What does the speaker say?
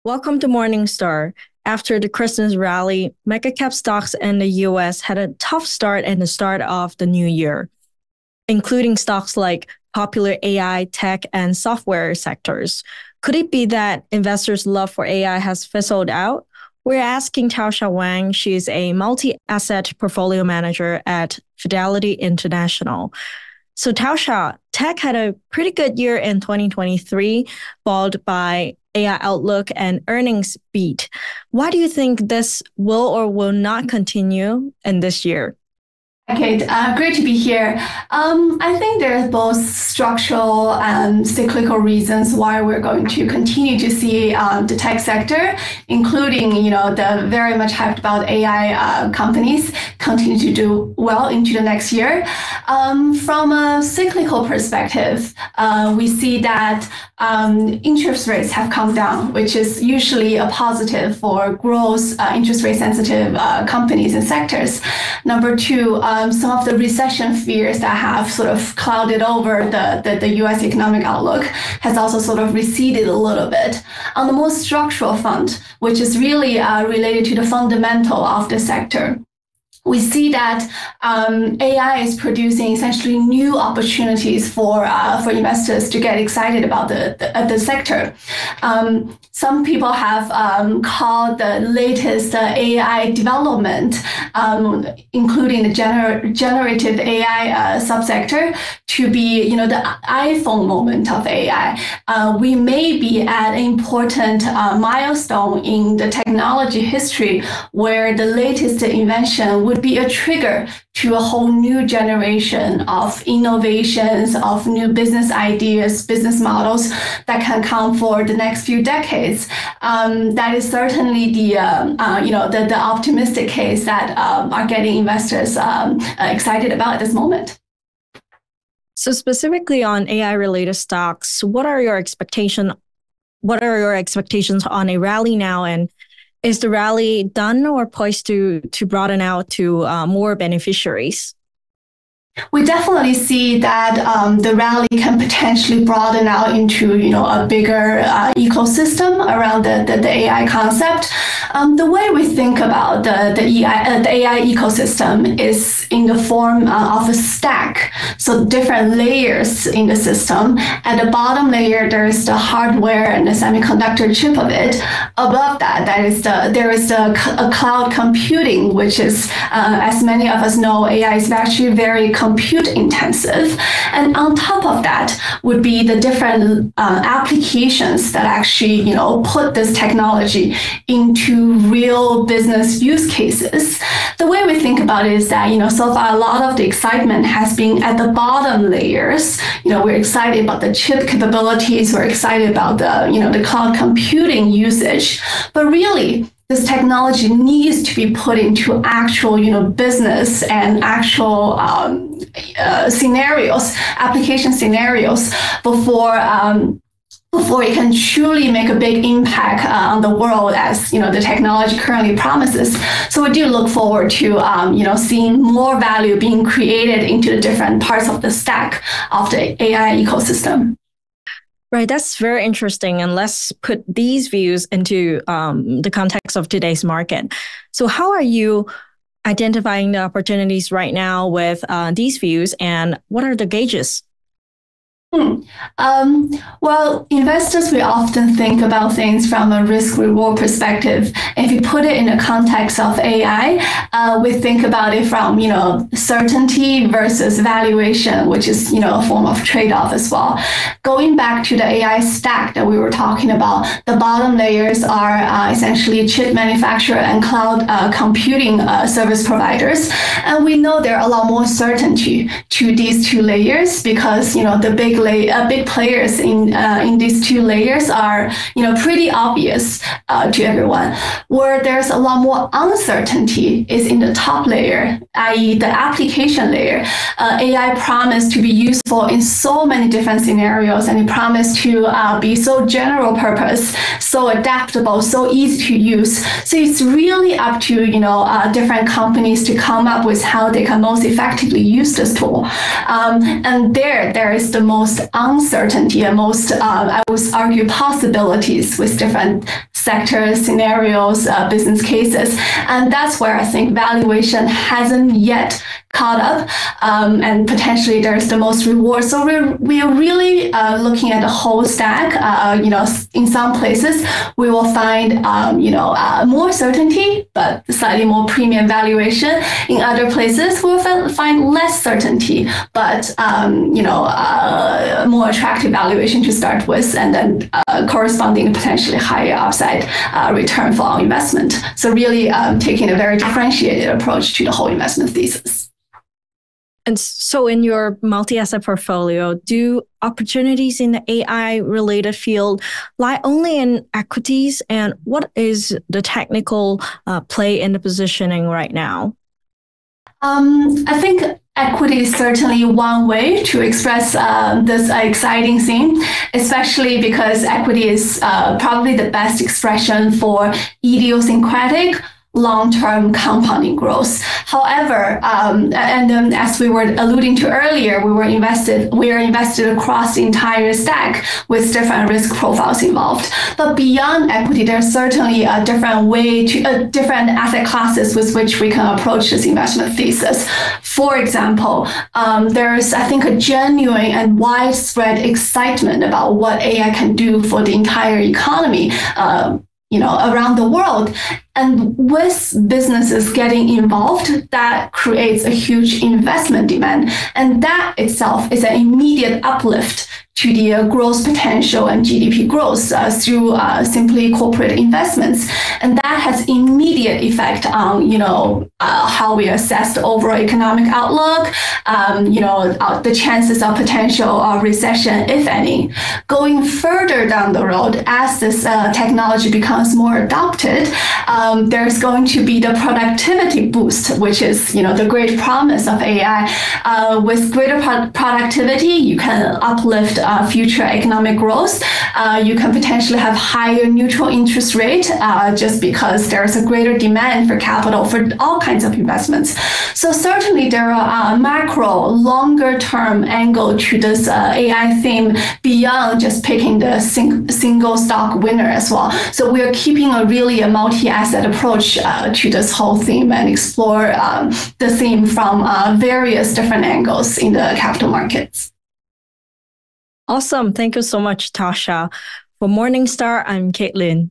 Welcome to Morningstar. After the Christmas rally, mega-cap stocks in the US had a tough start at the start of the new year, including stocks like popular AI, tech, and software sectors. Could it be that investors' love for AI has fizzled out? We're asking Taosha Wang. She is a multi-asset portfolio manager at Fidelity International. So Taosha, tech had a pretty good year in 2023, followed by AI outlook and earnings beat. Why do you think this will or will not continue in this year? Okay, great to be here. I think there's both structural and cyclical reasons why we're going to continue to see the tech sector, including the very much hyped about AI companies, continue to do well into the next year. From a cyclical perspective, we see that interest rates have come down, which is usually a positive for growth, interest rate sensitive companies and sectors. Number two, some of the recession fears that have sort of clouded over the US economic outlook has also sort of receded a little bit. On the more structural front, which is really related to the fundamental of the sector, we see that AI is producing essentially new opportunities for investors to get excited about the sector. Some people have called the latest AI development, including the generative AI subsector, to be the iPhone moment of AI. We may be at an important milestone in the technology history where the latest invention would be a trigger to a whole new generation of innovations, of new business ideas, business models that can come for the next few decades. That is certainly the optimistic case that are getting investors excited about at this moment. So specifically on AI-related stocks, what are your expectations on a rally now? And is the rally done or poised to broaden out to more beneficiaries? We definitely see that the rally can potentially broaden out into a bigger ecosystem around the AI concept. The way we think about the AI ecosystem is in the form of a stack, so different layers in the system. At the bottom layer, there is the hardware and the semiconductor chip of it. Above that, there is a cloud computing, which is, as many of us know, AI is actually very compute intensive. And on top of that would be the different applications that actually put this technology into real business use cases. The way we think about it is that so far a lot of the excitement has been at the bottom layers. We're excited about the chip capabilities, we're excited about the cloud computing usage, but really this technology needs to be put into actual, business and actual scenarios, application scenarios before it can truly make a big impact on the world as the technology currently promises. So we do look forward to seeing more value being created into the different parts of the stack of the AI ecosystem. Right, that's very interesting. And let's put these views into the context of today's market. So how are you identifying the opportunities right now with these views, and what are the gauges? Well, investors, we often think about things from a risk-reward perspective. If you put it in the context of AI, we think about it from, certainty versus valuation, which is, a form of trade-off as well. Going back to the AI stack that we were talking about, the bottom layers are essentially chip manufacturer and cloud computing service providers. And we know there are a lot more certainty to these two layers because, the big players in these two layers are pretty obvious to everyone. Where there's a lot more uncertainty is in the top layer, i.e. the application layer. AI promised to be useful in so many different scenarios, and it promised to be so general purpose, so adaptable, so easy to use. So it's really up to different companies to come up with how they can most effectively use this tool. And there is the most uncertainty and most, I would argue, possibilities with different sector scenarios, business cases. And that's where I think valuation hasn't yet caught up, and potentially there's the most reward. So we're really looking at the whole stack. In some places we will find more certainty, but slightly more premium valuation. In other places we'll find less certainty, but more attractive valuation to start with, and then corresponding potentially higher upside return for our investment. So really taking a very differentiated approach to the whole investment thesis. And so in your multi-asset portfolio, do opportunities in the AI-related field lie only in equities? And what is the technical play in the positioning right now? I think equity is certainly one way to express this exciting theme, especially because equity is probably the best expression for idiosyncratic long-term compounding growth. However, as we were alluding to earlier, we are invested across the entire stack with different risk profiles involved. But beyond equity, there's certainly a different different asset classes with which we can approach this investment thesis. For example, there's, I think, a genuine and widespread excitement about what AI can do for the entire economy, around the world. And with businesses getting involved, that creates a huge investment demand. And that itself is an immediate uplift to the growth potential and GDP growth through simply corporate investments. And that has immediate effect on, how we assess the overall economic outlook, the chances of potential recession, if any. Going further down the road, as this technology becomes more adopted, there's going to be the productivity boost, which is, the great promise of AI. With greater productivity, you can uplift future economic growth. You can potentially have higher neutral interest rate just because there's a greater demand for capital for all kinds of investments. So certainly there are macro, longer term angle to this AI theme beyond just picking the single stock winner as well. So we're keeping a multi-asset approach to this whole theme and explore the theme from various different angles in the capital markets. Awesome. Thank you so much, Taosha. For Morningstar, I'm Caitlin.